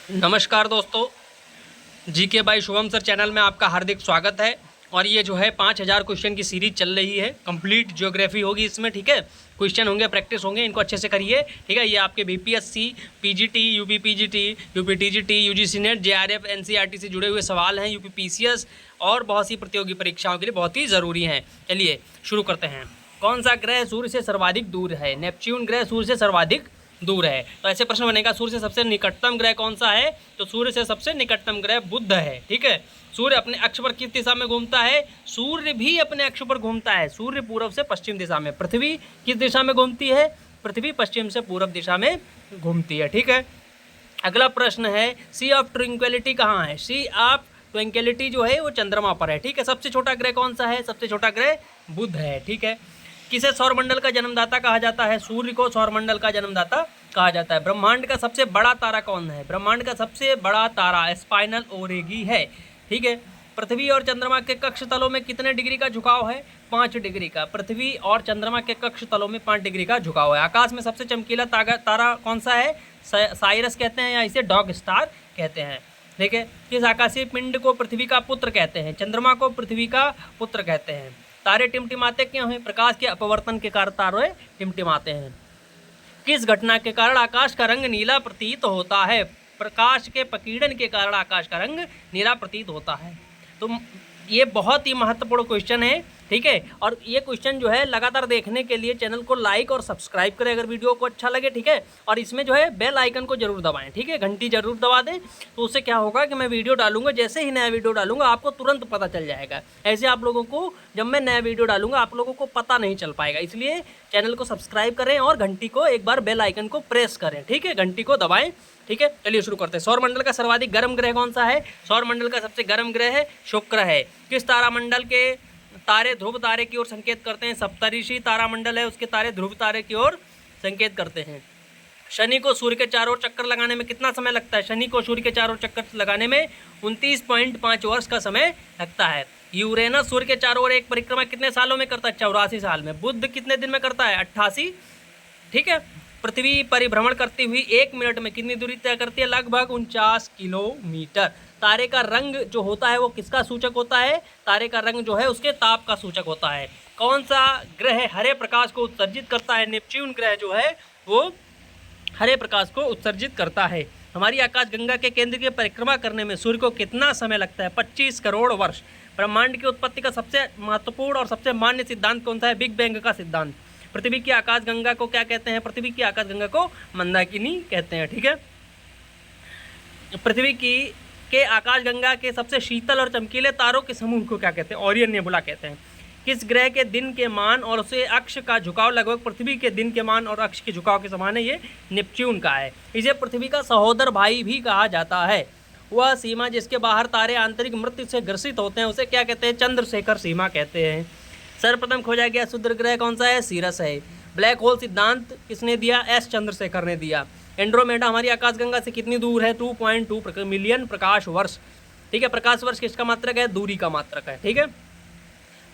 नमस्कार दोस्तों, GK by Shubham sir channel में आपका हार्दिक स्वागत है। और ये जो है 5000 क्वेश्चन की सीरीज चल रही है। कंप्लीट ज्योग्राफी होगी इसमें, ठीक है। क्वेश्चन होंगे, प्रैक्टिस होंगे, इनको अच्छे से करिए, ठीक है। ये आपके BPSC, PGT, UP PGT, UP TGT, UGC net, JRF, NCERT से जुड़े हुए सवाल हैं, यूपी पीसीएस और बहुत सी प्रतियोगी परीक्षाओं के लिए बहुत ही ज़रूरी हैं। चलिए शुरू करते हैं। कौन सा ग्रह सूर्य से सर्वाधिक दूर है? नेपच्यून ग्रह सूर्य से सर्वाधिक दूर है। तो ऐसे प्रश्न बनेगा, सूर्य से सबसे निकटतम ग्रह कौन सा है? तो सूर्य से सबसे निकटतम ग्रह बुध है, ठीक है। सूर्य अपने अक्ष पर किस दिशा में घूमता है? सूर्य भी अपने अक्ष पर घूमता है। सूर्य पूर्व से पश्चिम दिशा में। पृथ्वी किस दिशा में घूमती है? पृथ्वी पश्चिम से पूर्व दिशा में घूमती है, ठीक है। अगला प्रश्न है, सी ऑफ ट्रैंक्विलिटी कहाँ है? सी ऑफ ट्रैंक्विलिटी जो है वो चंद्रमा पर है, ठीक है। सबसे छोटा ग्रह कौन सा है? सबसे छोटा ग्रह बुध है, ठीक है। किसे सौरमंडल का जन्मदाता कहा जाता है? सूर्य को सौरमंडल का जन्मदाता कहा जाता है। ब्रह्मांड का सबसे बड़ा तारा कौन है? ब्रह्मांड का सबसे बड़ा तारा स्पाइनल ओरेगी है, ठीक है। पृथ्वी और चंद्रमा के कक्ष तलों में कितने डिग्री का झुकाव है? 5 डिग्री का। पृथ्वी और चंद्रमा के कक्ष तलों में 5 डिग्री का झुकाव है। आकाश में सबसे चमकीला तारा कौन सा है? साइरस कहते हैं या इसे डॉग स्टार कहते हैं, ठीक है। किस आकाशीय पिंड को पृथ्वी का पुत्र कहते हैं? चंद्रमा को पृथ्वी का पुत्र कहते हैं। तारे टिमटिमाते क्यों हैं? प्रकाश के अपवर्तन के कारण तारे टिमटिमाते हैं। किस घटना के कारण आकाश का रंग नीला प्रतीत होता है? प्रकाश के प्रकीर्णन के कारण आकाश का रंग नीला प्रतीत होता है। तो ये बहुत ही महत्वपूर्ण क्वेश्चन है, ठीक है। और ये क्वेश्चन जो है लगातार देखने के लिए चैनल को लाइक और सब्सक्राइब करें अगर वीडियो को अच्छा लगे, ठीक है। और इसमें जो है बेल आइकन को जरूर दबाएं, ठीक है। घंटी जरूर दबा दें, तो उससे क्या होगा कि मैं वीडियो डालूंगा, जैसे ही नया वीडियो डालूंगा आपको तुरंत पता चल जाएगा। ऐसे आप लोगों को जब मैं नया वीडियो डालूंगा आप लोगों को पता नहीं चल पाएगा, इसलिए चैनल को सब्सक्राइब करें और घंटी को एक बार बेल आइकन को प्रेस करें, ठीक है। घंटी को दबाएं, ठीक है। चलिए शुरू करते हैं। सौरमंडल का सर्वाधिक गर्म ग्रह कौन सा है? सौरमंडल का सबसे गर्म ग्रह है शुक्र है। किस तारामंडल के तारे ध्रुव तारे की ओर संकेत करते हैं? सप्तऋषि तारामंडल है, उसके तारे ध्रुव तारे की ओर संकेत करते हैं। शनि को सूर्य के चारों ओर चक्कर लगाने में कितना समय लगता है? शनि को सूर्य के चारों ओर चक्कर लगाने में 29.5 वर्ष का समय लगता है। यूरेनस सूर्य के चारों ओर एक परिक्रमा कितने सालों में करता है? 84 साल में। बुध कितने दिन में करता है? 88, ठीक है। पृथ्वी परिभ्रमण करती हुई 1 मिनट में कितनी दूरी तय करती है? लगभग 49 किलोमीटर। तारे का रंग जो होता है वो किसका सूचक होता है? तारे का रंग जो है उसके ताप का सूचक होता है। कौन सा ग्रह हरे प्रकाश को उत्सर्जित करता है? नेपच्यून ग्रह जो है वो हरे प्रकाश को उत्सर्जित करता है। हमारी आकाशगंगा के केंद्र की परिक्रमा करने में सूर्य को कितना समय लगता है? 25 करोड़ वर्ष। ब्रह्मांड की उत्पत्ति का सबसे महत्वपूर्ण और सबसे मान्य सिद्धांत कौन सा है? बिग बैंग का सिद्धांत। पृथ्वी की आकाशगंगा को क्या कहते हैं? पृथ्वी की आकाशगंगा को मंदाकिनी कहते हैं, ठीक है। पृथ्वी की के आकाशगंगा के सबसे शीतल और चमकीले तारों के समूह को क्या कहते हैं? ओरियन नेबुला कहते हैं। किस ग्रह के दिन के मान और उसे अक्ष का झुकाव लगभग पृथ्वी के दिन के मान और अक्ष के झुकाव के समान है? ये नेपच्यून का है। इसे पृथ्वी का सहोदर भाई भी कहा जाता है। वह सीमा जिसके बाहर तारे आंतरिक मृत्यु से ग्रसित होते हैं उसे क्या कहते हैं? चंद्रशेखर सीमा कहते हैं। सर्वप्रथम खोजा गया शुद्र ग्रह कौन सा है? सीरस है। ब्लैक होल सिद्धांत किसने दिया? एस चंद्रशेखर ने दिया। एंड्रोमेडा हमारी आकाशगंगा से कितनी दूर है? 2.2 मिलियन प्रकाश वर्ष, ठीक है। प्रकाश वर्ष किसका मात्रक है? दूरी का मात्रक है, ठीक है।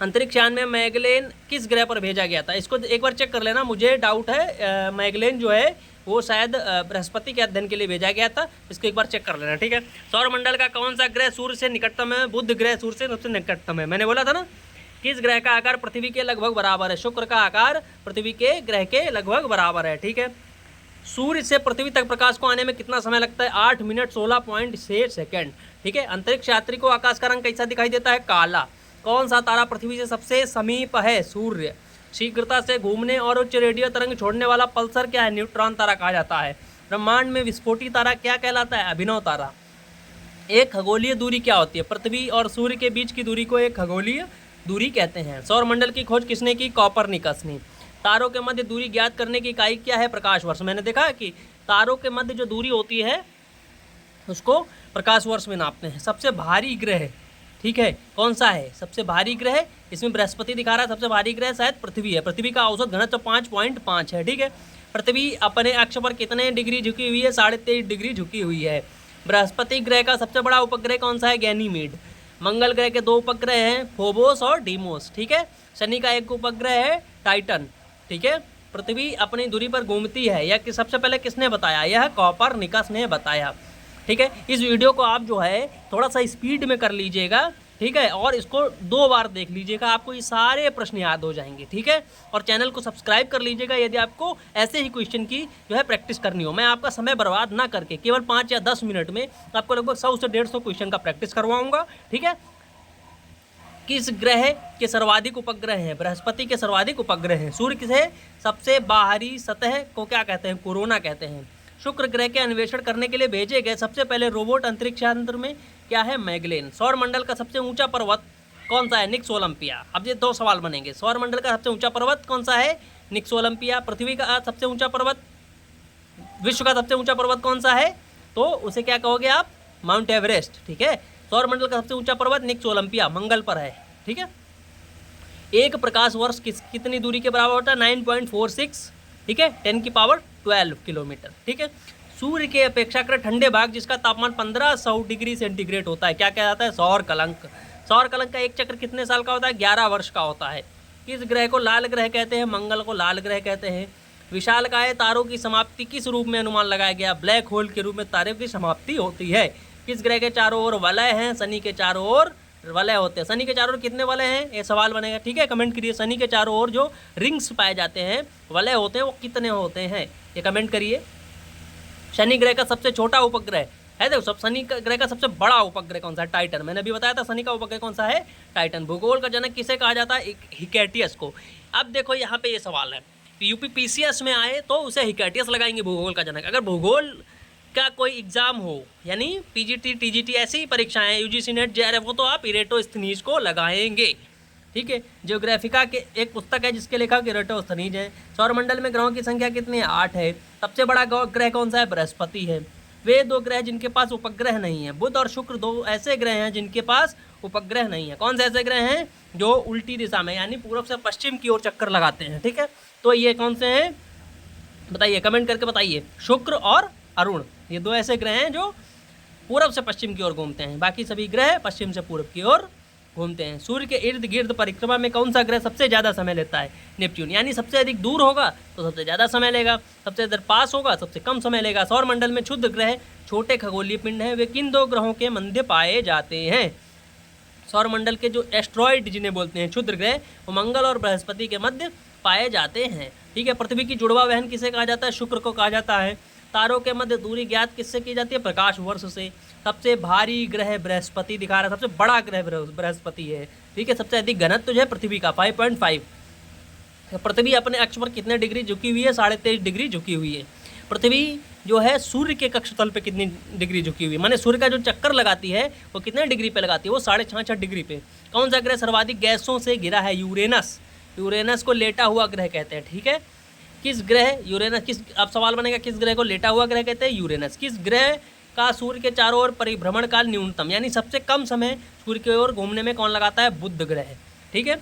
अंतरिक्ष यान में मैगलेन किस ग्रह पर भेजा गया था? इसको एक बार चेक कर लेना, मुझे डाउट है मैगलेन जो है वो शायद बृहस्पति के अध्ययन के लिए भेजा गया था। इसको एक बार चेक कर लेना, ठीक है। सौरमंडल का कौन सा ग्रह सूर्य से निकटतम है? बुध ग्रह सूर्य से सबसे निकटतम है, मैंने बोला था ना। किस ग्रह का आकार पृथ्वी के लगभग बराबर है? शुक्र का आकार पृथ्वी के ग्रह के लगभग बराबर है, ठीक है। सूर्य से पृथ्वी तक प्रकाश को आने में कितना समय लगता है? 8 मिनट 16.6 सेकेंड, ठीक है। अंतरिक्ष यात्री को आकाश का रंग कैसा दिखाई देता है? काला। कौन सा तारा पृथ्वी से सबसे समीप है? सूर्य। शीघ्रता से घूमने और उच्च रेडियो तरंग छोड़ने वाला पल्सर क्या है? न्यूट्रॉन तारा कहा जाता है। ब्रह्मांड में विस्फोटी तारा क्या कहलाता है? अभिनव तारा। एक खगोलीय दूरी क्या होती है? पृथ्वी और सूर्य के बीच की दूरी को एक खगोलीय दूरी कहते हैं। सौरमंडल की खोज किसने की? कॉपरनिकस ने। तारों के मध्य दूरी ज्ञात करने की इकाई क्या है? प्रकाश वर्ष। मैंने देखा कि तारों के मध्य जो दूरी होती है उसको प्रकाश वर्ष में नापते हैं। सबसे भारी ग्रह, ठीक है, कौन सा है? सबसे भारी ग्रह इसमें बृहस्पति दिखा रहा है। सबसे भारी ग्रह शायद पृथ्वी है। पृथ्वी का औसत घनत्व 5.5 है, ठीक है। पृथ्वी अपने अक्ष पर कितने डिग्री झुकी हुई है? 23.5 डिग्री झुकी हुई है। बृहस्पति ग्रह का सबसे बड़ा उपग्रह कौन सा है? गैनीमेड। मंगल ग्रह के 2 उपग्रह हैं, फोबोस और डीमोस, ठीक है। शनि का एक उपग्रह है टाइटन, ठीक है। पृथ्वी अपनी दूरी पर घूमती है, यह सबसे पहले किसने बताया? यह कॉपरनिकस ने बताया। ठीक है। इस वीडियो को आप जो है थोड़ा सा स्पीड में कर लीजिएगा, ठीक है, और इसको 2 बार देख लीजिएगा, आपको ये सारे प्रश्न याद हो जाएंगे, ठीक है। और चैनल को सब्सक्राइब कर लीजिएगा यदि आपको ऐसे ही क्वेश्चन की जो है प्रैक्टिस करनी हो। मैं आपका समय बर्बाद ना करके केवल 5 या 10 मिनट में आपको लगभग 100 से 150 क्वेश्चन का प्रैक्टिस करवाऊंगा, ठीक है। किस ग्रह के सर्वाधिक उपग्रह हैं? बृहस्पति के सर्वाधिक उपग्रह हैं। सूर्य से सबसे बाहरी सतह को क्या कहते हैं? कोरोना कहते हैं। शुक्र ग्रह के अन्वेषण करने के लिए भेजे गए सबसे पहले रोबोट अंतरिक्ष यान में क्या है? मैगलेन। सौर मंडल का सबसे ऊंचा पर्वत कौन सा है? निक्स ओलंपिया। अब ये 2 सवाल बनेंगे। सौर मंडल का सबसे ऊंचा पर्वत कौन सा है? निक्स ओलंपिया। पृथ्वी का सबसे ऊंचा पर्वत, विश्व का सबसे ऊंचा पर्वत कौन सा है? तो उसे क्या कहोगे आप? माउंट एवरेस्ट, ठीक है। सौर मंडल का सबसे ऊंचा पर्वत निक्स ओलंपिया, मंगल पर है, ठीक है। एक प्रकाश वर्ष कितनी दूरी के बराबर होता है? 9.46, ठीक है, 10 की पावर 12 किलोमीटर, ठीक है। सूर्य के अपेक्षाकृत ठंडे भाग जिसका तापमान 1500 डिग्री सेंटीग्रेड होता है, क्या कहलाता है? सौर कलंक। सौर कलंक का एक चक्र कितने साल का होता है? 11 वर्ष का होता है। किस ग्रह को लाल ग्रह कहते हैं? मंगल को लाल ग्रह कहते हैं। विशालकाय तारों की समाप्ति किस रूप में अनुमान लगाया गया? ब्लैक होल के रूप में तारों की समाप्ति होती है। किस ग्रह के चारों ओर वलय हैं? शनि के चारों ओर वलय होते हैं। शनि के चारों ओर कितने वलय हैं? ये सवाल बनेगा, ठीक है। कमेंट करिए, शनि के चारों ओर जो रिंग्स पाए जाते हैं, वलय होते हैं, वो कितने होते हैं? ये कमेंट करिए। शनि ग्रह का सबसे छोटा उपग्रह है, देखो सब, शनि ग्रह का सबसे बड़ा उपग्रह कौन सा है? टाइटन। मैंने अभी बताया था शनि का उपग्रह कौन सा है? टाइटन। भूगोल का जनक किसे कहा जाता है? हिकैटियस को। अब देखो यहाँ पे ये सवाल है, यूपीपीसीएस में आए तो उसे हिकैटियस लगाएंगे भूगोल का जनक। अगर भूगोल का कोई एग्जाम हो, यानी पीजीटी टीजीटी ऐसी परीक्षाएं, यूजीसी नेट जेआरएफ हो, तो आप इरेटोस्थनीज को लगाएंगे, ठीक है। जियोग्राफिका के एक पुस्तक है जिसके लेखक इरेटोस्थनीज है। सौरमंडल में ग्रहों की संख्या कितनी है? 8 है। सबसे बड़ा ग्रह कौन सा है? बृहस्पति है। वे 2 ग्रह जिनके पास उपग्रह नहीं है। बुध और शुक्र 2 ऐसे ग्रह हैं जिनके पास उपग्रह नहीं है। कौन से ऐसे ग्रह हैं? जो उल्टी दिशा में, यानी पूर्व से पश्चिम की ओर चक्कर लगाते हैं, ठीक है। तो ये कौन से हैं बताइए, कमेंट करके बताइए। शुक्र और अरुण, ये 2 ऐसे ग्रह हैं जो पूर्व से पश्चिम की ओर घूमते हैं। बाकी सभी ग्रह पश्चिम से पूर्व की ओर घूमते हैं। सूर्य के इर्द गिर्द परिक्रमा में कौन सा ग्रह सबसे ज़्यादा समय लेता है? नेपच्यून। यानी सबसे अधिक दूर होगा तो सबसे ज़्यादा समय लेगा, सबसे अधिक पास होगा सबसे कम समय लेगा। सौर मंडल में क्षुद्र ग्रह छोटे खगोलीय पिंड हैं, वे किन 2 ग्रहों के मध्य पाए जाते हैं? सौर मंडल के जो एस्ट्रॉयड जिन्हें बोलते हैं क्षुद्र ग्रह, वो मंगल और बृहस्पति के मध्य पाए जाते हैं, ठीक है। पृथ्वी की जुड़वा बहन किसे कहा जाता है? शुक्र को कहा जाता है। तारों के मध्य दूरी ज्ञात किससे की जाती है? प्रकाश वर्ष से। सबसे भारी ग्रह बृहस्पति दिखा रहा है, सबसे बड़ा ग्रह बृहस्पति है, ठीक है। सबसे अधिक घनत्व जो है पृथ्वी का 5.5। पृथ्वी अपने अक्ष पर कितने डिग्री झुकी हुई है? 23.5 डिग्री झुकी हुई है। पृथ्वी जो है सूर्य के कक्षतल पे कितनी डिग्री झुकी हुई है? माने सूर्य का जो चक्कर लगाती है वो कितने डिग्री पे लगाती है? वो 66.5 डिग्री पे। कौन सा ग्रह सर्वाधिक गैसों से घिरा है? यूरेनस। यूरेनस को लेटा हुआ ग्रह कहते हैं, ठीक है। किस ग्रह यूरेनस, किस, अब सवाल बनेगा किस ग्रह को लेटा हुआ ग्रह कहते हैं? यूरेनस। किस ग्रह का सूर्य के चारों ओर परिभ्रमण काल न्यूनतम, यानी सबसे कम समय सूर्य की ओर घूमने में कौन लगाता है? बुध ग्रह, ठीक है।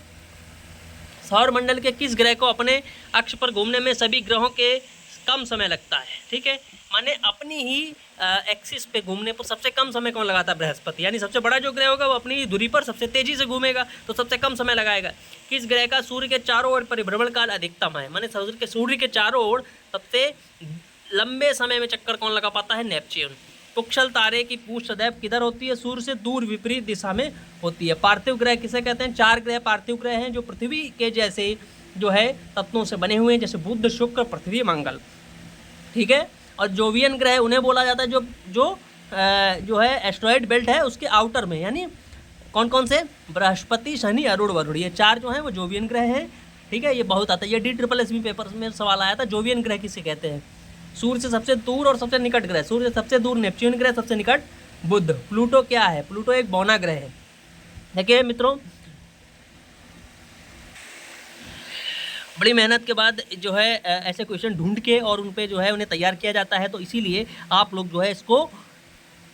सौर मंडल के किस ग्रह को अपने अक्ष पर घूमने में सभी ग्रहों के कम समय लगता है? ठीक है, माने अपनी ही एक्सिस पे घूमने पर सबसे कम समय कौन लगाता है? बृहस्पति। यानी सबसे बड़ा जो ग्रह होगा वो अपनी दूरी पर सबसे तेजी से घूमेगा तो सबसे कम समय लगाएगा। किस ग्रह का सूर्य के चारों ओर परिभ्रमण काल अधिकतम है? माने सूर्य के चारों ओर सबसे लंबे समय में चक्कर कौन लगा पाता है? नेपच्यून। पुक्षल तारे की पूंछ सदैव किधर होती है? सूर्य से दूर विपरीत दिशा में होती है। पार्थिव ग्रह किसे कहते हैं? 4 ग्रह पार्थिव ग्रह हैं जो पृथ्वी के जैसे जो है तत्वों से बने हुए हैं, जैसे बुध, शुक्र, पृथ्वी, मंगल, ठीक है। और जोवियन ग्रह उन्हें बोला जाता है जो है एस्ट्रॉयड बेल्ट है उसके आउटर में, यानी कौन कौन से? बृहस्पति, शनि, अरुण, वरुण, ये 4 जो हैं वो जोवियन ग्रह हैं, ठीक है। ये बहुत आता है, ये DSSB पेपर में सवाल आया था, जोवियन ग्रह किसे कहते हैं? सूर्य से सबसे दूर और सबसे निकट ग्रह, सूर्य से सबसे दूर नेपच्यून ग्रह, सबसे निकट बुध। प्लूटो क्या है? प्लूटो एक बौना ग्रह है। देखिए मित्रों, बड़ी मेहनत के बाद जो है ऐसे क्वेश्चन ढूंढ के और उन पे जो है उन्हें तैयार किया जाता है, तो इसीलिए आप लोग जो है इसको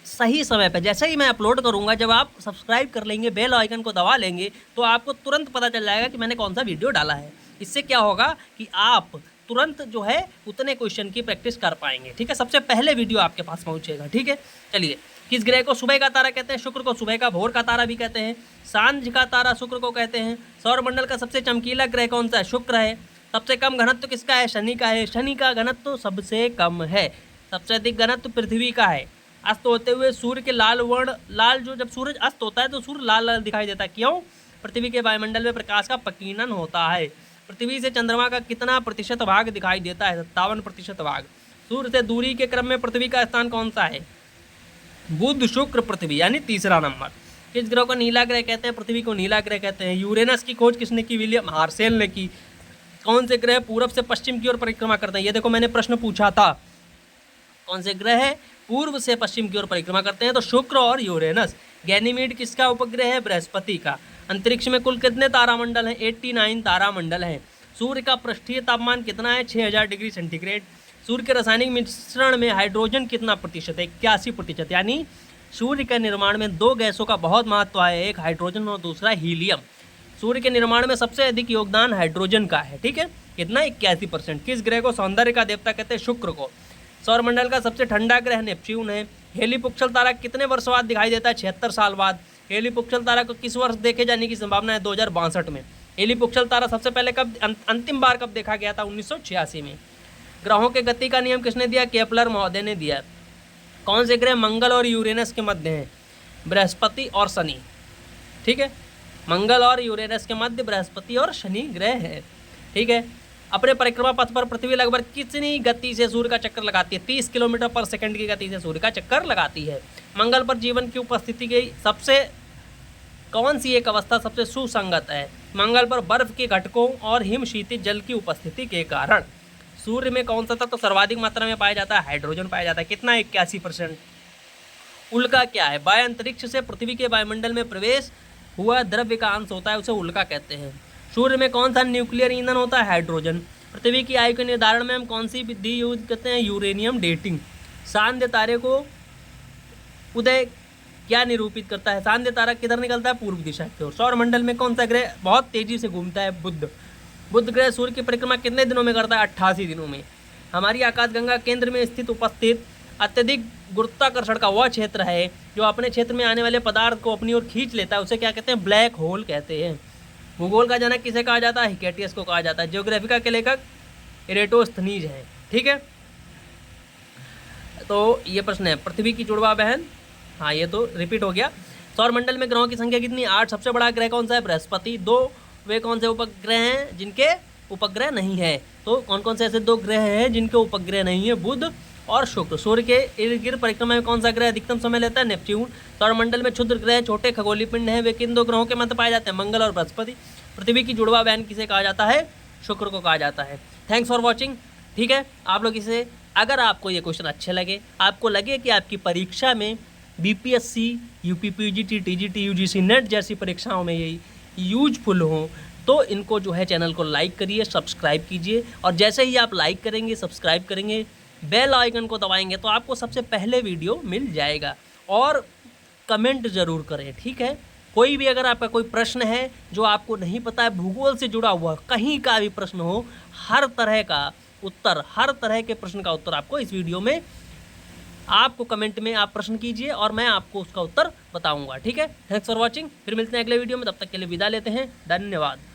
सही समय पे, जैसे ही मैं अपलोड करूंगा, जब आप सब्सक्राइब कर लेंगे, बेल आइकन को दबा लेंगे, तो आपको तुरंत पता चल जाएगा कि मैंने कौन सा वीडियो डाला है। इससे क्या होगा कि आप तुरंत जो है उतने क्वेश्चन की प्रैक्टिस कर पाएंगे, ठीक है। सबसे पहले वीडियो आपके पास पहुंचेगा, ठीक है। चलिए, किस ग्रह को सुबह का तारा कहते हैं? शुक्र को सुबह का, भोर का तारा भी कहते हैं। सांझ का तारा शुक्र को कहते हैं। सौरमंडल का सबसे चमकीला ग्रह कौन सा है? शुक्र है। सबसे कम घनत्व किसका है? शनि का है। शनि का घनत्व सबसे कम है। सबसे अधिक घनत्व पृथ्वी का है। अस्त होते हुए सूर्य के लाल वर्ण, लाल जो जब सूरज अस्त होता है तो सूर्य लाल लाल दिखाई देता है। क्यों? पृथ्वी के वायुमंडल में प्रकाश का प्रकीर्णन होता है। पृथ्वी से चंद्रमा का कितना प्रतिशत भाग दिखाई देता है? 57% भाग। सूर्य से दूरी के क्रम में पृथ्वी का स्थान कौन सा है? बुध, शुक्र, पृथ्वी, यानी तीसरा नंबर। किस ग्रह को नीला ग्रह कहते हैं? पृथ्वी को नीला ग्रह कहते हैं। यूरेनस की खोज किसने की? विलियम हार्शेल ने की। कौन से ग्रह पूर्व से पश्चिम की ओर परिक्रमा करते हैं? ये देखो मैंने प्रश्न पूछा था, कौन से ग्रह पूर्व से पश्चिम की ओर परिक्रमा करते हैं? तो शुक्र और यूरेनस। गैनीमीड किसका उपग्रह है? बृहस्पति का। अंतरिक्ष में कुल कितने तारामंडल हैं? 89 तारामंडल हैं। सूर्य का पृष्ठीय तापमान कितना है? 6000 डिग्री सेंटीग्रेड। सूर्य के रासायनिक मिश्रण में हाइड्रोजन कितना प्रतिशत है? 81%। यानी सूर्य के निर्माण में दो गैसों का बहुत महत्व है, एक हाइड्रोजन और दूसरा हीलियम। सूर्य के निर्माण में सबसे अधिक योगदान हाइड्रोजन का है, ठीक है। कितना? 81%। किस ग्रह को सौंदर्य का देवता कहते हैं? शुक्र को। सौरमंडल का सबसे ठंडा ग्रह नेपच्यून है। हेलीपुक्सल तारा कितने वर्ष बाद दिखाई देता है? 76 साल बाद। हेलीपुक्सल तारा को किस वर्ष देखे जाने की संभावना है? 2062 में। हेलीपुक्सल तारा सबसे पहले कब, अंतिम बार कब देखा गया था? 1986 में। ग्रहों के गति का नियम किसने दिया? केपलर महोदय ने दिया। कौन से ग्रह मंगल और यूरेनस के मध्य हैं? बृहस्पति और शनि, ठीक है। मंगल और यूरेनस के मध्य बृहस्पति और शनि ग्रह है, ठीक है। अपने परिक्रमा पथ पर पृथ्वी लगभग कितनी गति से सूर्य का चक्कर लगाती है? 30 किलोमीटर पर सेकंड की गति से सूर्य का चक्कर लगाती है। मंगल पर जीवन की उपस्थिति की सबसे कौन सी एक अवस्था सबसे सुसंगत है? मंगल पर बर्फ के घटकों और हिम शीतल जल की उपस्थिति के कारण। सूर्य में कौन सा तत्व सर्वाधिक मात्रा में पाया जाता है? हाइड्रोजन पाया जाता है। कितना? 81%। उल्का क्या है? बाह्य अंतरिक्ष से पृथ्वी के वायुमंडल में प्रवेश हुआ द्रव्य का अंश होता है, उसे उल्का कहते हैं। सूर्य में कौन सा न्यूक्लियर ईंधन होता है? हाइड्रोजन। पृथ्वी की आयु के निर्धारण में हम कौन सी विधि यूज करते हैं? Uranium dating. सांध्य तारे को उदय क्या निरूपित करता है? सांध्य तारा किधर निकलता है? पूर्व दिशा की ओर। सौरमंडल में कौन सा ग्रह बहुत तेजी से घूमता है? बुध। बुध ग्रह सूर्य की परिक्रमा कितने दिनों में करता है? 88 दिनों में। हमारी आकाशगंगा केंद्र में स्थित उपस्थित अत्यधिक गुरुत्वाकर्षण का वह क्षेत्र है जो अपने क्षेत्र में आने वाले पदार्थ को अपनी ओर खींच लेता है, उसे क्या कहते हैं? ब्लैक होल कहते हैं। भूगोल का जनक किसे कहा जाता है? हिकेटियस को कहा जाता है। ज्योग्राफिका के लेखक इरेटोस्थनीज हैं, ठीक है। तो ये प्रश्न है, पृथ्वी की जुड़वा बहन, हाँ ये तो रिपीट हो गया। सौरमंडल में ग्रहों की संख्या कितनी? 8। सबसे बड़ा ग्रह कौन सा है? बृहस्पति। 2 वे कौन से उपग्रह हैं जिनके उपग्रह नहीं है? तो कौन कौन से ऐसे 2 ग्रह हैं जिनके उपग्रह नहीं है? बुध और शुक्र। सूर्य के इर्द गिर्द परिक्रमा में कौन सा ग्रह अधिकतम समय लेता है? नेपच्यून। सौरमंडल में क्षुद्र ग्रह छोटे खगोलीय पिंड हैं, वे किन 2 ग्रहों के मध्य पाए जाते हैं? मंगल और बृहस्पति। पृथ्वी की जुड़वा बहन किसे कहा जाता है? शुक्र को कहा जाता है। थैंक्स फॉर वॉचिंग, ठीक है। आप लोग इसे, अगर आपको ये क्वेश्चन अच्छे लगे, आपको लगे कि आपकी परीक्षा में BPSC, UPPGT, TGT, UGC net जैसी परीक्षाओं में ये यूजफुल हो, तो इनको जो है चैनल को लाइक करिए, सब्सक्राइब कीजिए। और जैसे ही आप लाइक करेंगे, सब्सक्राइब करेंगे, बेल आइकन को दबाएंगे तो आपको सबसे पहले वीडियो मिल जाएगा। और कमेंट ज़रूर करें, ठीक है। कोई भी अगर आपका कोई प्रश्न है जो आपको नहीं पता है, भूगोल से जुड़ा हुआ कहीं का भी प्रश्न हो, हर तरह का उत्तर, हर तरह के प्रश्न का उत्तर आपको इस वीडियो में, आपको कमेंट में आप प्रश्न कीजिए और मैं आपको उसका उत्तर बताऊंगा, ठीक है। Thanks for watching. फिर मिलते हैं अगले वीडियो में, तब तक के लिए विदा लेते हैं। धन्यवाद।